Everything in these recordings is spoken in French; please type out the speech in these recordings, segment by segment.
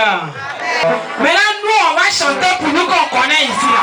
Alléluia. Maintenant, nous, on va chanter pour nous qu'on connaît ici. Là.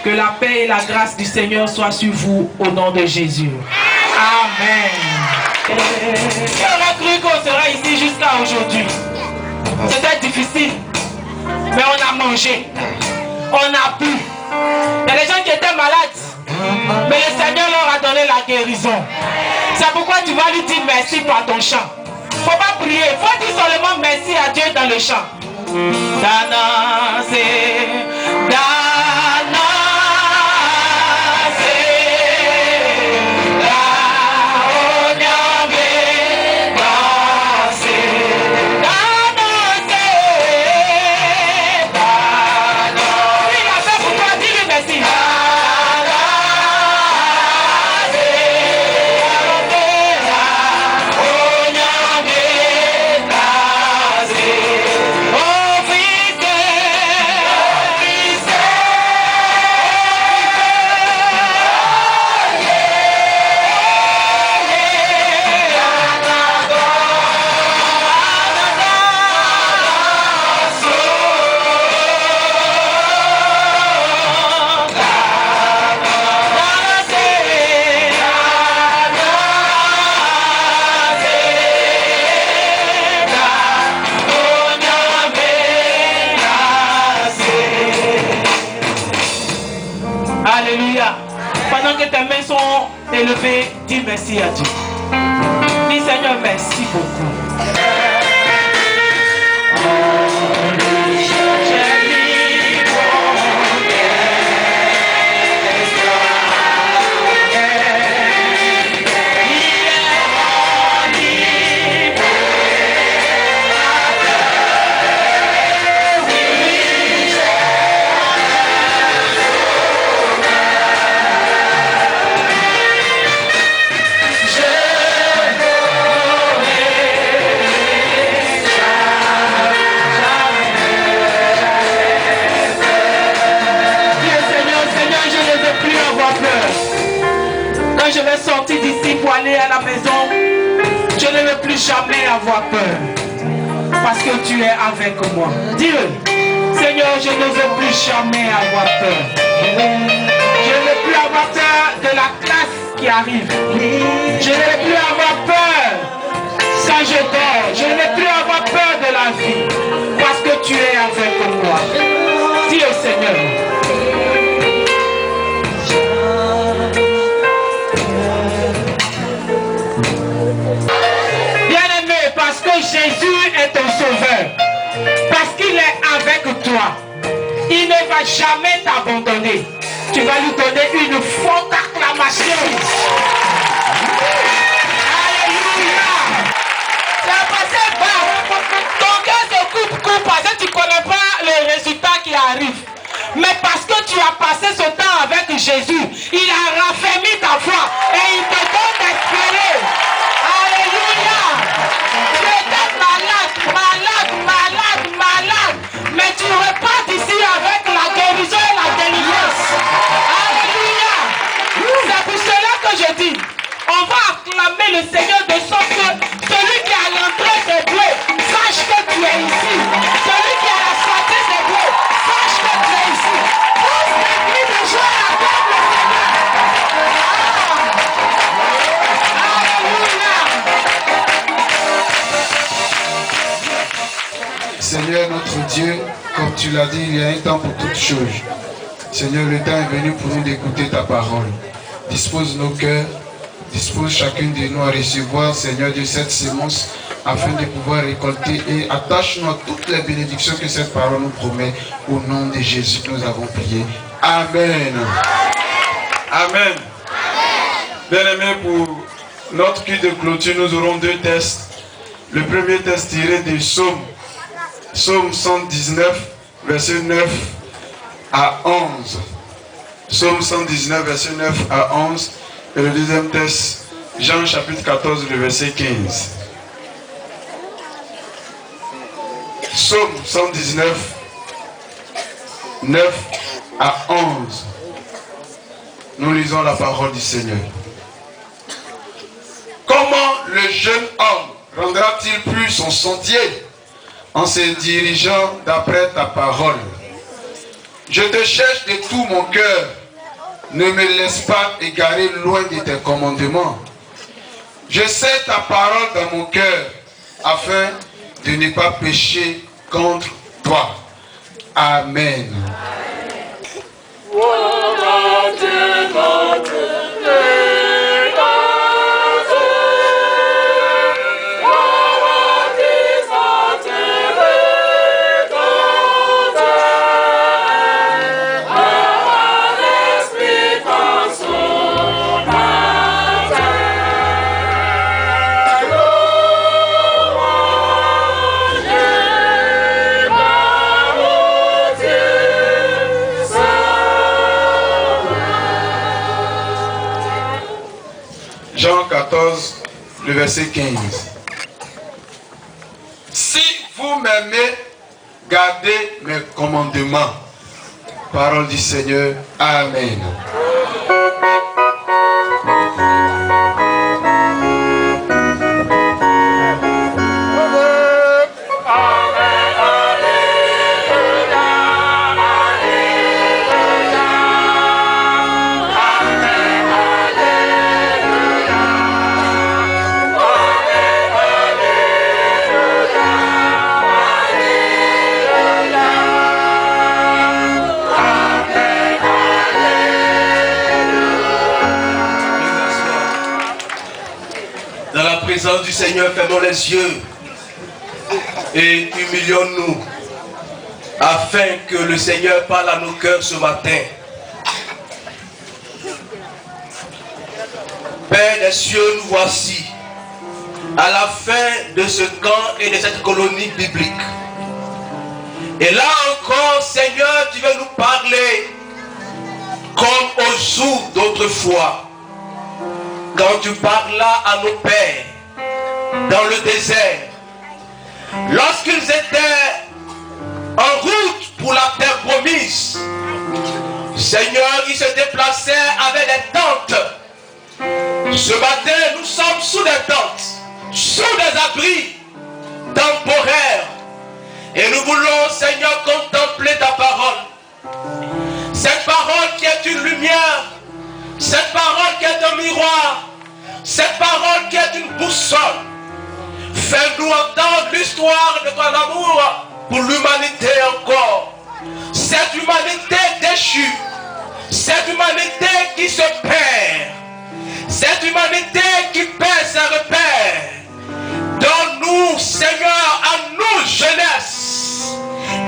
Que la paix et la grâce du Seigneur soient sur vous au nom de Jésus. Amen. On a cru qu'on serait ici jusqu'à aujourd'hui. C'était difficile. Mais on a mangé. On a bu. Il y a des gens qui étaient malades. Mais le Seigneur leur a donné la guérison. C'est pourquoi tu vas lui dire merci par ton chant. Faut pas prier. Faut dire seulement merci à Dieu dans le chant. Dana, c'est Dana. Alléluia. Pendant que tes mains sont élevées, dis merci à Dieu. Dis Seigneur, merci beaucoup. Je vais sortir d'ici pour aller à la maison. Je ne veux plus jamais avoir peur. Parce que tu es avec moi. Dis-le. Seigneur, je ne veux plus jamais avoir peur. Je ne veux plus avoir peur de la classe qui arrive. Je ne veux plus avoir peur quand je dors. Je ne veux plus avoir peur de la vie. Parce que tu es avec moi. Dis au Seigneur. Parce que Jésus est ton sauveur. Parce qu'il est avec toi. Il ne va jamais t'abandonner. Tu vas lui donner une forte acclamation. Alléluia. C'est passé bas. Ton cœur se coupe parce que tu ne connais pas les résultats qui arrivent. Mais parce que tu as passé ce temps avec Jésus, il a raffermi ta foi et il te donne d'espérer. Alléluia. Tu étais malade, mais tu repars d'ici avec la guérison et la délivrance. Alléluia. C'est pour cela que je dis, on va acclamer le Seigneur de sorte que celui qui est à l'entrée de Dieu sache que tu es ici. notre Dieu, comme tu l'as dit, il y a un temps pour toutes choses. Seigneur, le temps est venu pour nous d'écouter ta parole. Dispose nos cœurs, dispose chacun de nous à recevoir, Seigneur Dieu, cette sémence, afin de pouvoir récolter et attache-nous à toutes les bénédictions que cette parole nous promet. Au nom de Jésus, nous avons prié. Amen. Amen. Bien-aimés, pour notre culte de clôture, nous aurons deux tests. Le premier test tiré du Psaume 119, verset 9 à 11. Psaume 119, verset 9 à 11. Et le deuxième test, Jean chapitre 14, le verset 15. Psaume 119, 9 à 11. Nous lisons la parole du Seigneur. Comment le jeune homme rendra-t-il plus son sentier en se dirigeant d'après ta parole? Je te cherche de tout mon cœur. Ne me laisse pas égarer loin de tes commandements. Je sais ta parole dans mon cœur afin de ne pas pécher contre toi. Amen. Jean 14, le verset 15. Si vous m'aimez, gardez mes commandements. Parole du Seigneur. Amen. Du Seigneur, fermons les yeux et humilions-nous afin que le Seigneur parle à nos cœurs ce matin. Père des cieux, nous voici à la fin de ce camp et de cette colonie biblique. Et là encore, Seigneur, tu veux nous parler comme au jour d'autrefois, quand tu parlas à nos pères dans le désert, lorsqu'ils étaient en route pour la terre promise. Seigneur, ils se déplaçaient avec des tentes. Ce matin, nous sommes sous des tentes, sous des abris temporaires. Et nous voulons, Seigneur, contempler ta parole. Cette parole qui est une lumière, cette parole qui est un miroir, cette parole qui est une boussole. Fais-nous entendre l'histoire de ton amour pour l'humanité encore. Cette humanité déchue, cette humanité qui se perd, cette humanité qui perd ses repères. Donne-nous, Seigneur, à nous, jeunesse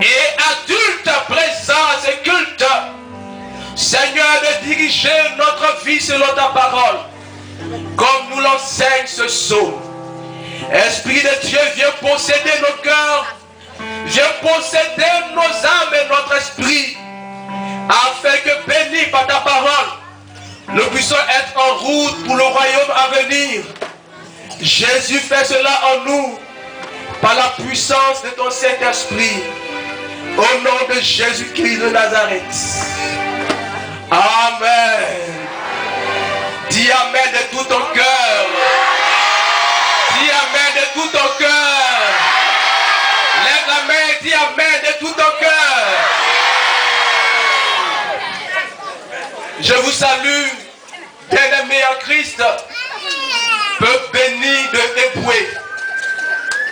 et adultes présents à ce culte, Seigneur, de diriger notre vie selon ta parole, comme nous l'enseigne ce psaume. Esprit de Dieu, viens posséder nos cœurs, viens posséder nos âmes et notre esprit, afin que, bénis par ta parole, nous puissions être en route pour le royaume à venir. Jésus fait cela en nous, par la puissance de ton Saint-Esprit, au nom de Jésus-Christ de Nazareth. Amen. Dis Amen de tout ton cœur. Dis Amen de tout ton cœur. Lève la main, dis Amen de tout ton cœur. Je vous salue, bien-aimés en Christ, peuple béni de Éboué.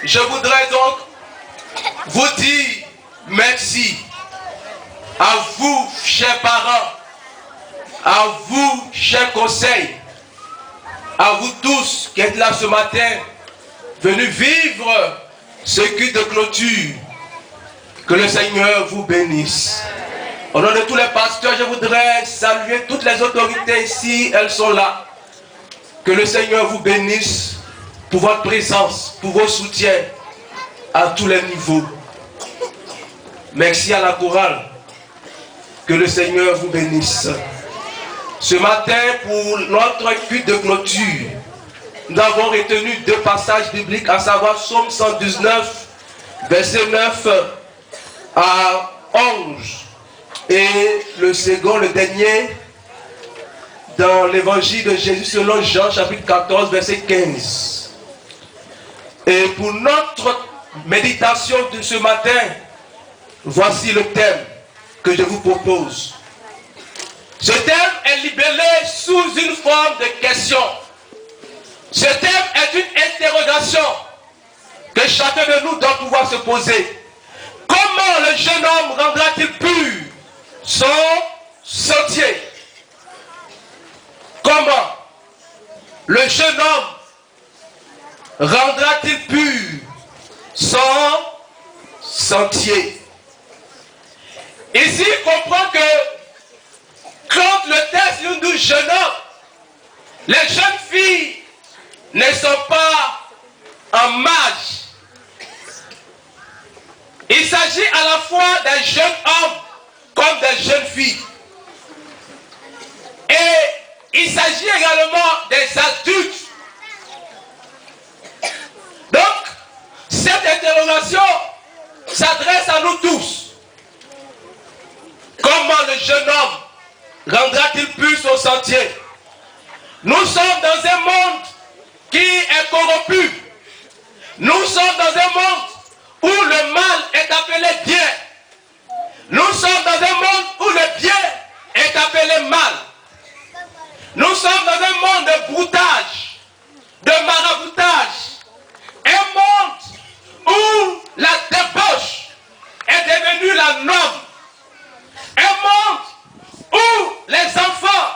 Je voudrais donc vous dire merci à vous, chers parents, à vous, chers conseils, à vous tous qui êtes là ce matin, venus vivre ce culte de clôture. Que le Seigneur vous bénisse. Au nom de tous les pasteurs, je voudrais saluer toutes les autorités ici, elles sont là. Que le Seigneur vous bénisse pour votre présence, pour vos soutiens à tous les niveaux. Merci à la chorale. Que le Seigneur vous bénisse. Ce matin, pour notre culte de clôture, nous avons retenu 2 passages bibliques, à savoir Psaume 119, verset 9 à 11. Et le second, le dernier, dans l'évangile de Jésus selon Jean, chapitre 14, verset 15. Et pour notre méditation de ce matin, voici le thème que je vous propose. Ce thème est libellé sous une forme de question. Ce thème est une interrogation que chacun de nous doit pouvoir se poser. Comment le jeune homme rendra-t-il pur son sentier? Comment le jeune homme rendra-t-il pur son sentier? Ici, comprend que quand le texte nous dit jeune homme, les jeunes filles ne sont pas en mage. Il s'agit à la fois des jeunes hommes comme des jeunes filles. Et il s'agit également des adultes. Donc, cette interrogation s'adresse à nous tous. Comment le jeune homme rendra-t-il pur son sentier? Nous sommes dans un monde qui est corrompu. Nous sommes dans un monde où le mal est appelé bien. Nous sommes dans un monde où le bien est appelé mal. Nous sommes dans un monde de broutage, de maraboutage. Un monde où la débauche est devenue la norme. Un monde où les enfants,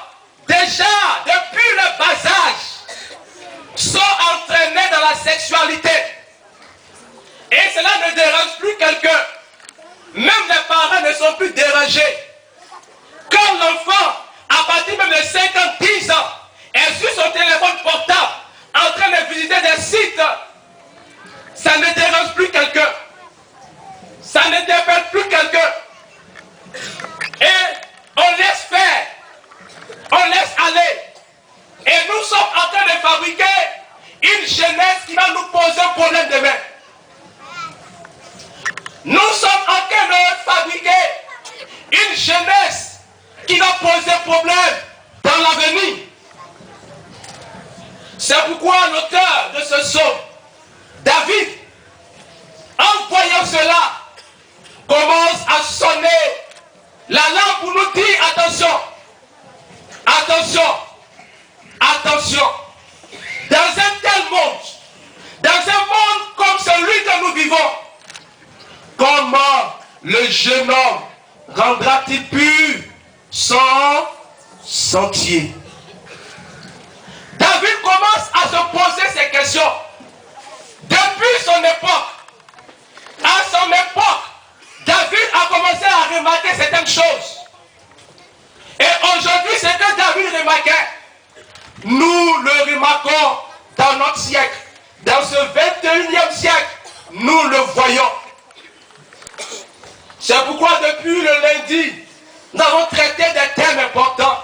déjà depuis le bas âge, sont entraînés dans la sexualité. Et cela ne dérange plus quelqu'un. Même les parents ne sont plus dérangés. Quand l'enfant, à partir même de 5 ans, 10 ans, est sur son téléphone portable, en train de visiter des sites, ça ne dérange plus quelqu'un. Ça n'interpelle plus quelqu'un. Et on laisse faire. On laisse aller. Et nous sommes en train de fabriquer une jeunesse qui va nous poser un problème demain. Nous sommes en train de fabriquer une jeunesse qui va poser problème dans l'avenir. C'est pourquoi l'auteur de ce psaume, David, en voyant cela, commence à sonner la lampe pour nous dire attention, attention, attention. Dans un tel monde, dans un monde comme celui que nous vivons, comment le jeune homme rendra-t-il pur son sentier? David commence à se poser ces questions. Depuis son époque, à son époque, David a commencé à remarquer certaines choses. Et aujourd'hui, ce que David remarquait, nous le remarquons dans notre siècle. Dans ce 21e siècle, nous le voyons. C'est pourquoi depuis le lundi, nous avons traité des thèmes importants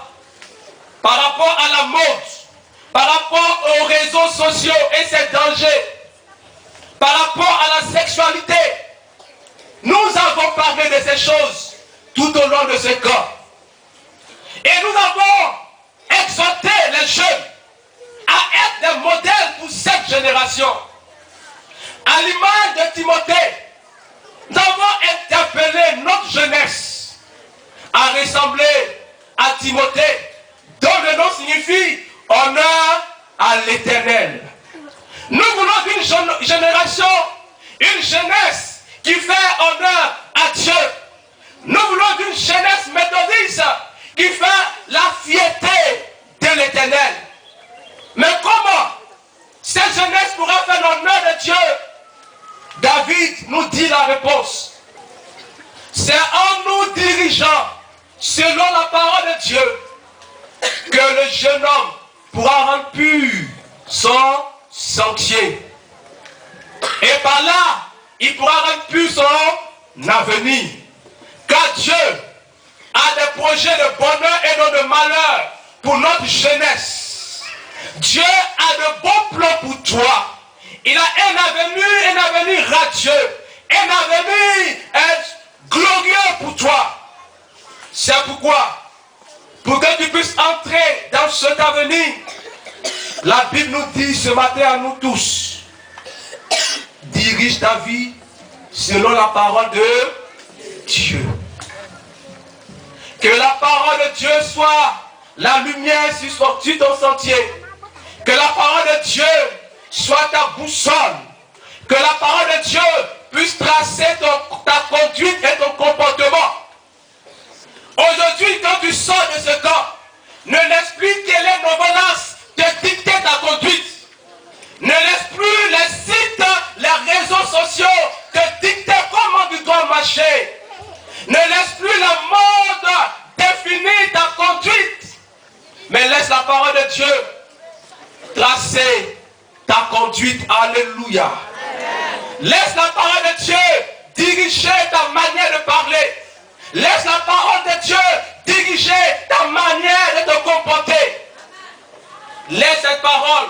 par rapport à la mode, par rapport aux réseaux sociaux et ses dangers, par rapport à la sexualité. Nous avons parlé de ces choses tout au long de ce camp. Et nous avons exhorté les jeunes à être des modèles pour cette génération. À l'image de Timothée, nous avons interpellé notre jeunesse à ressembler à Timothée, dont le nom signifie honneur à l'Éternel. Nous voulons une génération, une jeunesse qui fait honneur à Dieu, David nous dit la réponse. C'est en nous dirigeant selon la parole de Dieu que le jeune homme pourra rendre pur son sentier. Et par là, il pourra rendre pur son avenir. Car Dieu a des projets de bonheur et non de malheur pour notre jeunesse. Dieu a de bons plans pour toi. Il a un avenir radieux, un avenir glorieux pour toi. C'est pourquoi, pour que tu puisses entrer dans cet avenir, la Bible nous dit ce matin à nous tous, dirige ta vie selon la parole de Dieu. Que la parole de Dieu soit la lumière sur ton sentier. Que la parole de Dieu soit ta boussole. Que la parole de Dieu puisse tracer ta conduite et ton comportement. Aujourd'hui, quand tu sors de ce camp, ne laisse plus que les novelas te dicter ta conduite. Ne laisse plus les sites, les réseaux sociaux te dicter comment tu dois marcher. Ne laisse plus la mode définir ta conduite. Mais laisse la parole de Dieu tracer ta conduite. Alléluia. Laisse la parole de Dieu diriger ta manière de parler. Laisse la parole de Dieu diriger ta manière de te comporter. Laisse cette parole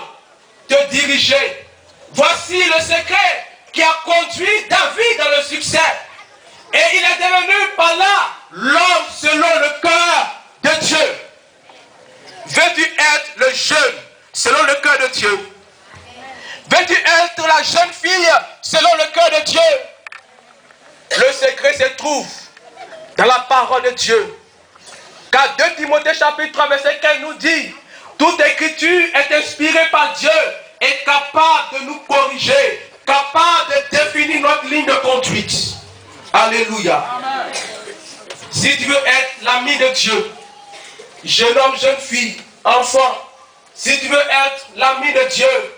te diriger. Voici le secret qui a conduit David dans le succès. Et il est devenu par là l'homme selon le cœur de Dieu. Veux-tu être le jeune selon le cœur de Dieu? Veux-tu être la jeune fille selon le cœur de Dieu? Le secret se trouve dans la parole de Dieu. Car 2 Timothée chapitre 3 verset 15 nous dit: toute écriture est inspirée par Dieu et capable de nous corriger, capable de définir notre ligne de conduite. Alléluia. Amen. Si tu veux être l'ami de Dieu, jeune homme, jeune fille, enfant, si tu veux être l'ami de Dieu,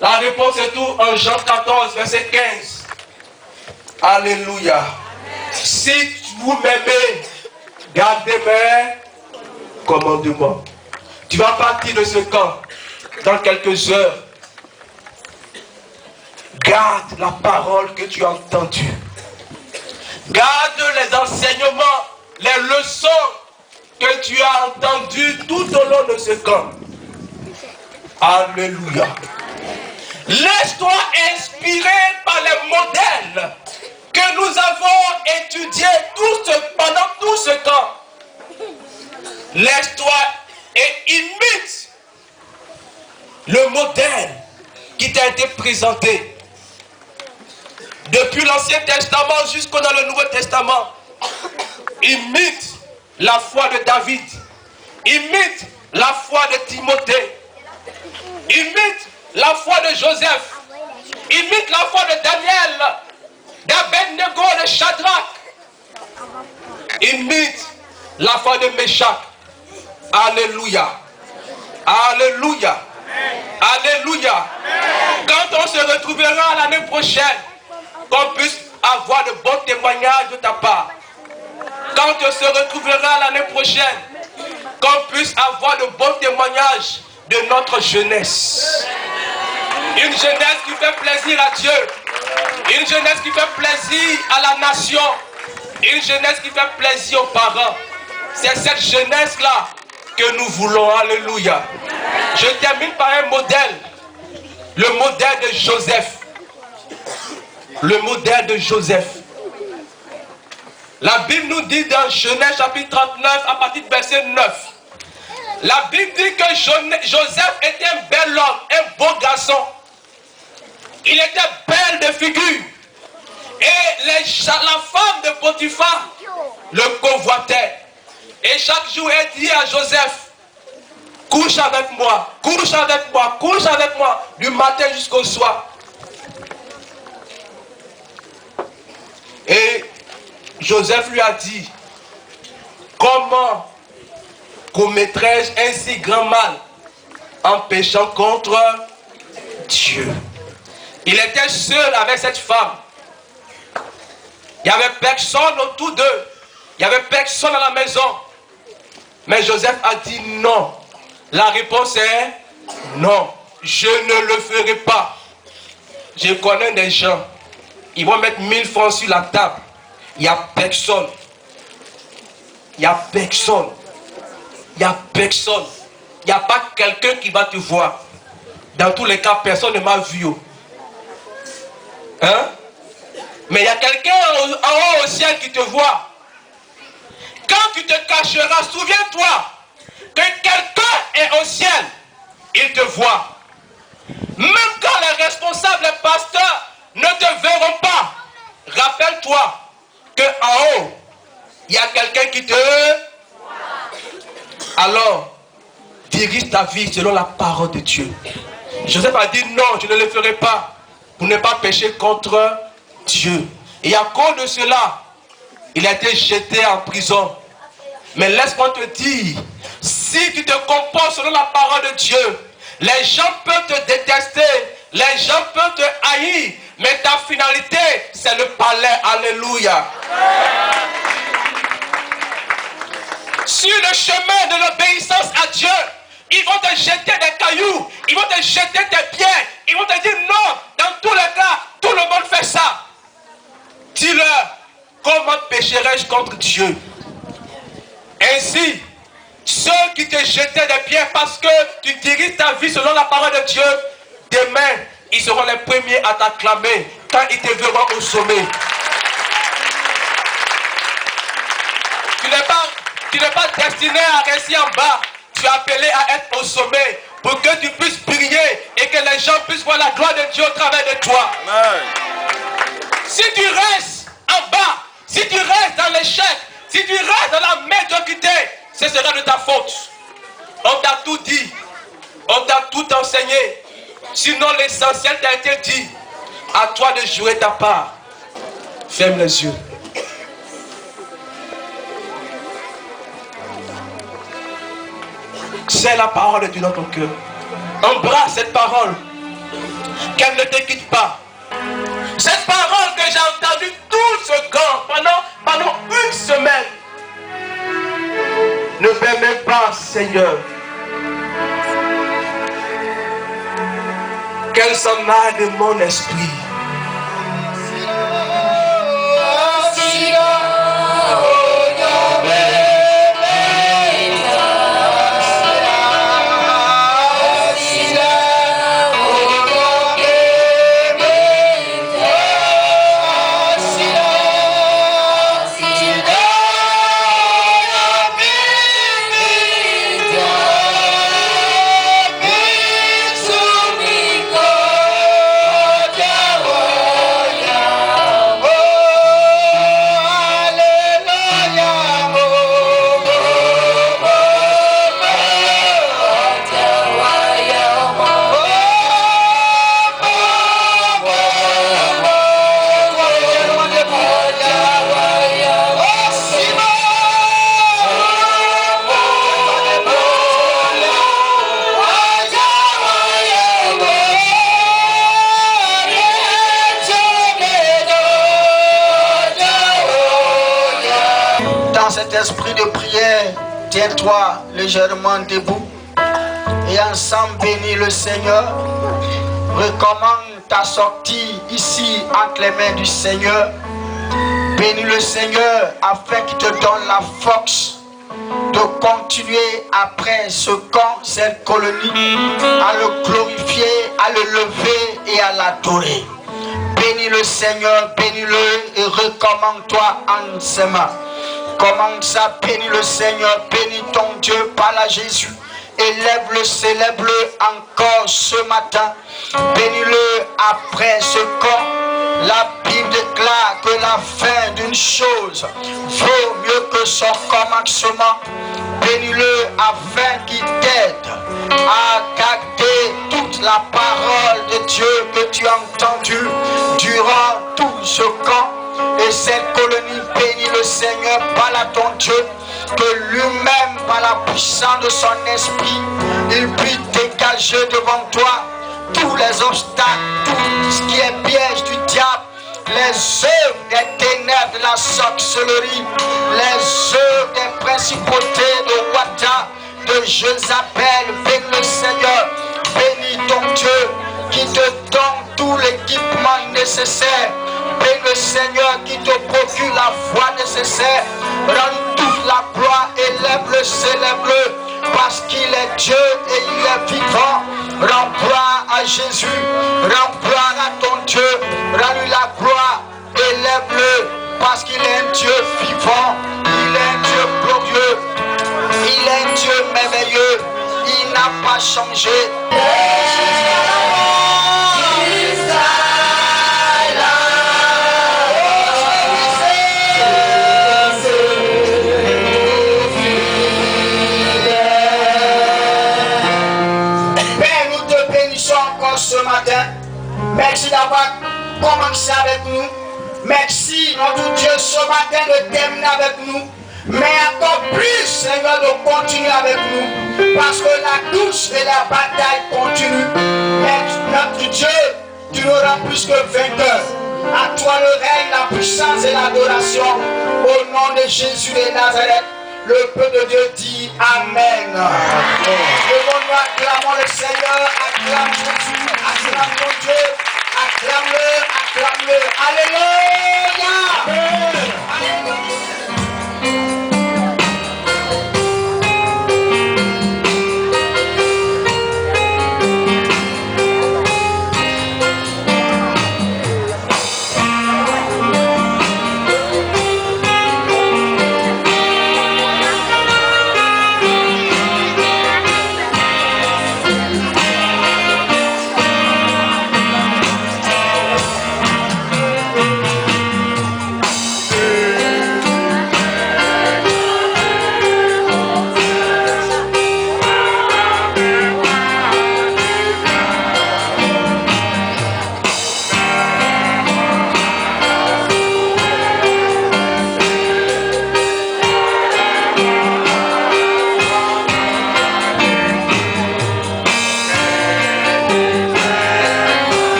la réponse est tout en Jean 14 verset 15. Alléluia. Amen. Si vous m'aimez, gardez mes commandements. Tu vas partir de ce camp dans quelques heures. Garde la parole que tu as entendue. Garde les enseignements, les leçons que tu as entendues tout au long de ce camp. Alléluia. Laisse-toi inspirer par les modèles que nous avons étudiés pendant tout ce temps. Laisse-toi et imite le modèle qui t'a été présenté. Depuis l'Ancien Testament jusqu'au dans le Nouveau Testament. Imite la foi de David. Imite la foi de Timothée. Imite la foi de Joseph. Imite la foi de Daniel, d'Abednego, de Shadrach. Imite la foi de Meshach. Alléluia. Alléluia. Alléluia. Quand on se retrouvera l'année prochaine, qu'on puisse avoir de bons témoignages de ta part. Quand on se retrouvera l'année prochaine, qu'on puisse avoir de bons témoignages de notre jeunesse. Une jeunesse qui fait plaisir à Dieu. Une jeunesse qui fait plaisir à la nation. Une jeunesse qui fait plaisir aux parents. C'est cette jeunesse-là que nous voulons. Alléluia. Je termine par un modèle. Le modèle de Joseph. Le modèle de Joseph. La Bible nous dit dans Genèse chapitre 39 à partir du verset 9. La Bible dit que Joseph était un bel homme, un beau garçon. Il était belle de figure. Et la femme de Potiphar le convoitait. Et chaque jour elle dit à Joseph: couche avec moi, couche avec moi, couche avec moi, du matin jusqu'au soir. Et Joseph lui a dit: comment commettrais-je un si grand mal en péchant contre Dieu? Il était seul avec cette femme. Il n'y avait personne autour d'eux. Il n'y avait personne à la maison. Mais Joseph a dit non. La réponse est non. Je ne le ferai pas. Je connais des gens. Ils vont mettre 1000 francs sur la table. Il n'y a personne. Il n'y a personne. Il n'y a personne. Il n'y a pas quelqu'un qui va te voir. Dans tous les cas, personne ne m'a vu. Hein? Mais il y a quelqu'un en haut au ciel qui te voit. Quand tu te cacheras, souviens-toi que quelqu'un est au ciel. Il te voit. Même quand les responsables, les pasteurs ne te verront pas, rappelle-toi qu'en haut, il y a quelqu'un qui te... Alors, dirige ta vie selon la parole de Dieu. Joseph a dit non, je ne le ferai pas pour ne pas pécher contre Dieu. Et à cause de cela, il a été jeté en prison. Mais laisse-moi te dire, si tu te comportes selon la parole de Dieu, les gens peuvent te détester, les gens peuvent te haïr, mais ta finalité, c'est le palais. Alléluia. Sur le chemin de l'obéissance à Dieu, ils vont te jeter des cailloux, ils vont te jeter des pierres, ils vont te dire non, dans tous les cas, tout le monde fait ça. Dis-leur, comment pécherai-je contre Dieu? Ainsi, ceux qui te jetaient des pierres parce que tu diriges ta vie selon la parole de Dieu, demain, ils seront les premiers à t'acclamer quand ils te verront au sommet. Tu n'es pas destiné à rester en bas. Tu es appelé à être au sommet pour que tu puisses briller et que les gens puissent voir la gloire de Dieu au travers de toi. Amen. Si tu restes en bas, si tu restes dans l'échec, si tu restes dans la médiocrité, ce sera de ta faute. On t'a tout dit. On t'a tout enseigné. Sinon l'essentiel t'a été dit. À toi de jouer ta part. Ferme les yeux. C'est la parole de Dieu dans ton cœur. Embrasse cette parole. Qu'elle ne te quitte pas. Cette parole que j'ai entendue tout ce temps, pendant une semaine. Ne permets pas, Seigneur, qu'elle s'en aille de mon esprit. Esprit de prière, tiens-toi légèrement debout et ensemble bénis le Seigneur. Recommande ta sortie ici entre les mains du Seigneur. Bénis le Seigneur afin qu'il te donne la force de continuer après ce camp, cette colonie, à le glorifier, à le lever et à l'adorer. Bénis le Seigneur, bénis-le et recommande-toi en ses mains. Commence à bénir le Seigneur, bénis ton Dieu, parle à Jésus. Élève-le, célèbre-le encore ce matin. Bénis-le après ce camp. La Bible déclare que la fin d'une chose vaut mieux que son commencement. Bénis-le afin qu'il t'aide à garder toute la parole de Dieu que tu as entendue durant tout ce camp. Et cette colonie, bénis le Seigneur, parle à ton Dieu, que lui-même, par la puissance de son esprit, il puisse dégager devant toi tous les obstacles, tout ce qui est piège du diable, les œuvres des ténèbres de la sorcellerie, les œuvres des principautés de Wata, de Jézabel. Bénis le Seigneur, bénis ton Dieu qui te donne tout l'équipement nécessaire. Bénis le Seigneur qui te procure la voie nécessaire. Rends toute la gloire, élève-le, célèbre-le, parce qu'il est Dieu et il est vivant. Rends gloire à Jésus, rends gloire à ton Dieu, rends-lui la gloire, élève-le, parce qu'il est un Dieu vivant, il est un Dieu glorieux, il est un Dieu merveilleux, il n'a pas changé. Ce matin, merci d'avoir commencé avec nous. Merci notre Dieu ce matin de terminer avec nous, mais encore plus Seigneur de continuer avec nous, parce que la course et la bataille continuent. Mais notre Dieu, tu nous rends plus que vainqueur. À toi le règne, la puissance et l'adoration, au nom de Jésus de Nazareth. Le peuple de Dieu dit Amen. Devons-nous acclamons le Seigneur, acclame Jésus, acclame mon Dieu, acclame-le, acclame-le. Alléluia.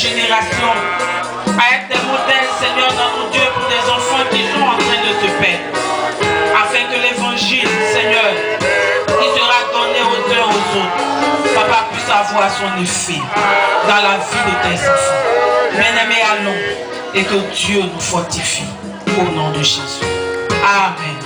génération, à être des modèles, Seigneur, notre Dieu, pour des enfants qui sont en train de se perdre, afin que l'évangile, Seigneur, qui sera donné aux uns aux autres, Papa, puisse avoir son effet dans la vie de tes enfants. Bien-aimés, allons, et que Dieu nous fortifie au nom de Jésus. Amen.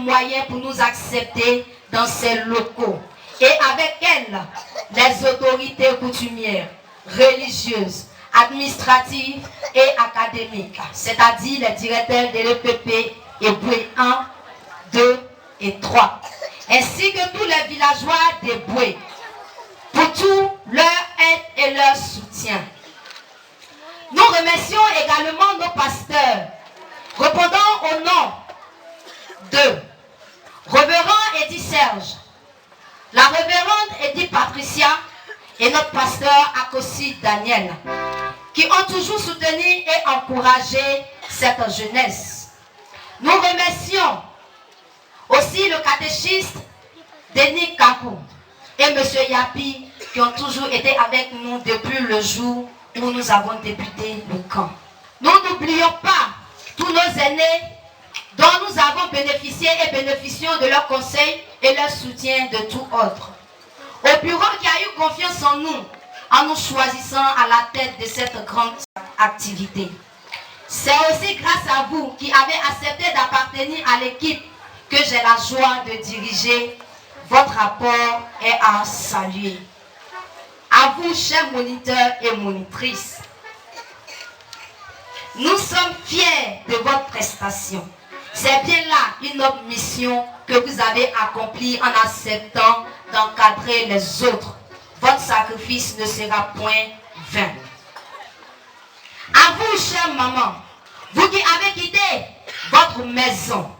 Moyens pour nous accepter dans ces locaux et avec elles les autorités coutumières, religieuses, administratives et académiques, c'est-à-dire les directeurs de l'EPP et Boué 1, 2 et 3, ainsi que tous les villageois des Boué pour tout leur aide et leur soutien. Nous remercions également nos pasteurs, répondant au nom de Révérend Edith Serge, la révérende Edith Patricia et notre pasteur Akosi Daniel, qui ont toujours soutenu et encouragé cette jeunesse. Nous remercions aussi le catéchiste Denis Kakou et M. Yapi, qui ont toujours été avec nous depuis le jour où nous avons débuté le camp. Nous n'oublions pas tous nos aînés dont nous avons bénéficié et bénéficions de leur conseil et leur soutien de tout ordre. Au bureau qui a eu confiance en nous choisissant à la tête de cette grande activité. C'est aussi grâce à vous qui avez accepté d'appartenir à l'équipe que j'ai la joie de diriger. Votre rapport est à saluer. À vous, chers moniteurs et monitrices, nous sommes fiers de votre prestation. C'est bien là une autre mission que vous avez accomplie en acceptant d'encadrer les autres. Votre sacrifice ne sera point vain. À vous, chère maman, vous qui avez quitté votre maison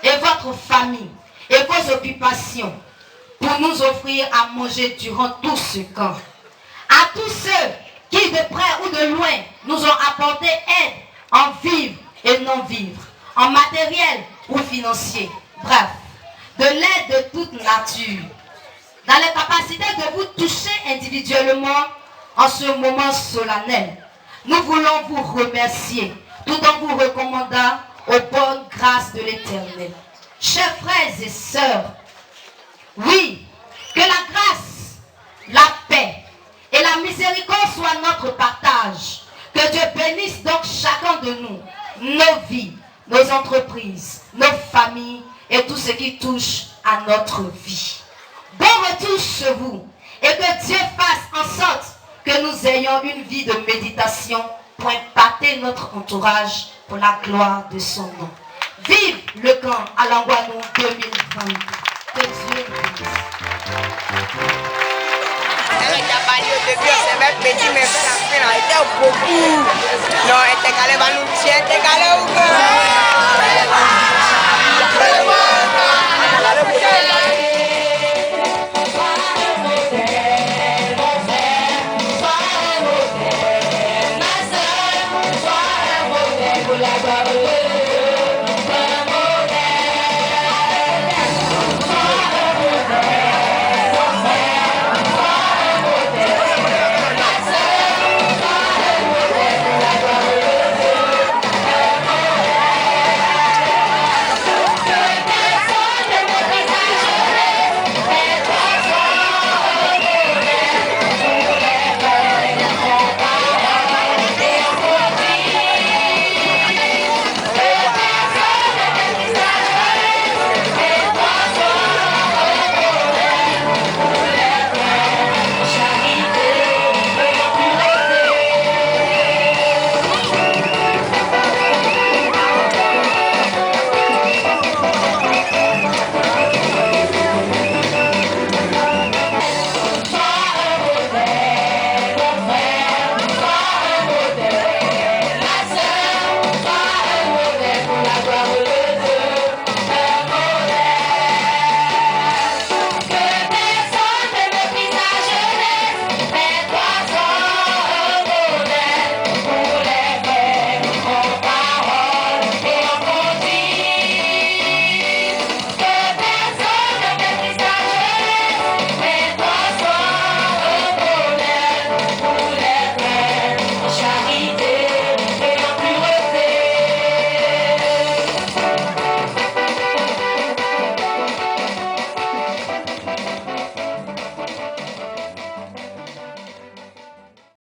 et votre famille et vos occupations pour nous offrir à manger durant tout ce camp. À tous ceux qui, de près ou de loin, nous ont apporté aide en vivre et non vivre, en matériel ou financier, bref, de l'aide de toute nature, dans les capacités de vous toucher individuellement en ce moment solennel. Nous voulons vous remercier tout en vous recommandant aux bonnes grâces de l'Éternel. Chers frères et sœurs, oui, que la grâce, la paix et la miséricorde soient notre partage. Que Dieu bénisse donc chacun de nous, nos vies, nos entreprises, nos familles et tout ce qui touche à notre vie. Bon retour chez vous et que Dieu fasse en sorte que nous ayons une vie de méditation pour impacter notre entourage pour la gloire de son nom. Vive le camp à Langouanou 2020. Que Dieu bénisse. Non,